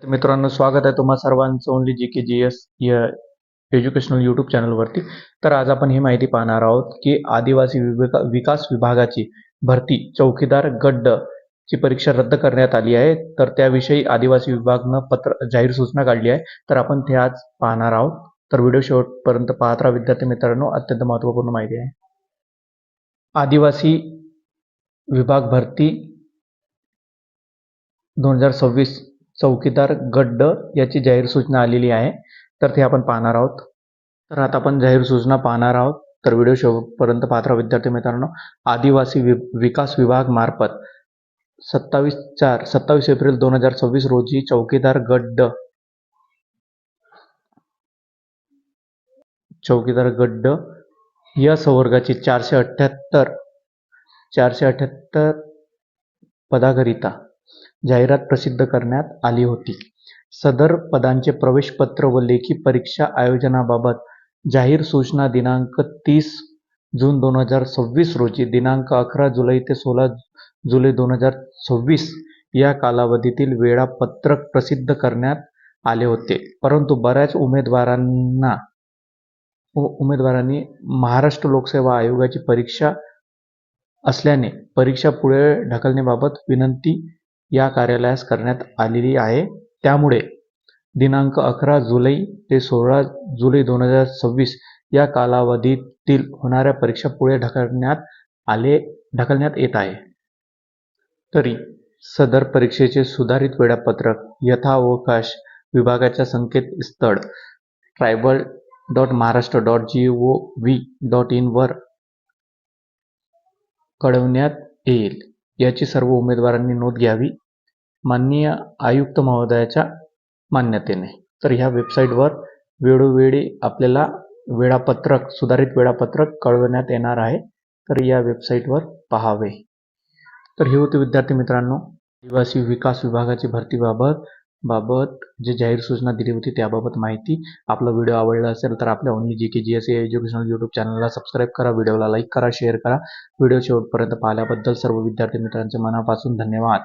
मित्रांनो, स्वागत आहे तुम्हा सर्वांचं ओनली जी के जी एस या एज्युकेशनल यूट्यूब चॅनलवरती. तर आज आपण ही माहिती पाहणार आहोत की आदिवासी विकास विभागाची भरती चौकीदार गट ड ची परीक्षा रद्द करण्यात आली आहे. तर त्याविषयी आदिवासी विभागानं जाहीर सूचना काढली आहे. तर आपण ते आज पाहणार आहोत. तर व्हिडिओ शेवटपर्यंत पाहत राहा विद्यार्थी मित्रांनो, अत्यंत महत्त्वपूर्ण माहिती आहे. आदिवासी विभाग भरती 2026 चौकीदार गट ड याची जाहीर सूचना आलेली आहे. तर ते आपण पाहणार आहोत. तर आता आपण जाहीर सूचना पाहणार आहोत. तर व्हिडिओ शेवटपर्यंत पाहत राहा विद्यार्थी मित्रांनो. आदिवासी विकास विभाग मार्फत 27 एप्रिल 2026 रोजी चौकीदार गट ड या संवर्गाची 478 पदाकरिता जाहिरात प्रसिद्ध करण्यात आली होती. सदर पदांचे प्रवेशपत्र व लेखी परीक्षा आयोजनाबाबत जाहीर सूचना दिनांक 30 जून 2026 रोजी दिनांक 11 जुलै ते 16 जुलै 2026 या कालावधीतील वेळापत्रक प्रसिद्ध करण्यात आले होते. परंतु बऱ्याच उमेदवारांनी महाराष्ट्र लोकसेवा आयोगाची परीक्षा असल्याने परीक्षा पुढे ढकलण्याबाबत विनंती या कार्यालयास करण्यात आलेली आहे. त्यामुळे दिनांक 11 जुलै ते 16 जुलै 2026 या कालावधीतील होणाऱ्या परीक्षा पुढे ढकलण्यात येत आहे. तरी सदर परीक्षेचे सुधारित वेळापत्रक यथावकाश विभागाच्या संकेतस्थळ tribal.maharashtra.gov.in वर कळवण्यात येईल, याची सर्व उमेदवारांनी नोंद घ्यावी, माननीय आयुक्त महोदयाच्या मान्यतेने. तर ह्या वेबसाईटवर वेळोवेळी आपल्याला सुधारित वेळापत्रक कळवण्यात येणार आहे. तर या वेबसाईटवर पाहावे. तर हे होते विद्यार्थी मित्रांनो आदिवासी विकास विभागाची भरतीबाबत जे जाहीर सूचना दिली होती त्याबाबत माहिती. आपला व्हिडिओ आवडला असेल तर आपल्या ओनली जी के जी एस एज्युकेशनल यूट्यूब चॅनलला सबस्क्राईब करा, व्हिडिओला लाईक करा, शेअर करा. व्हिडिओ शेवटपर्यंत पाहिल्याबद्दल सर्व विद्यार्थी मित्रांचे मनापासून धन्यवाद.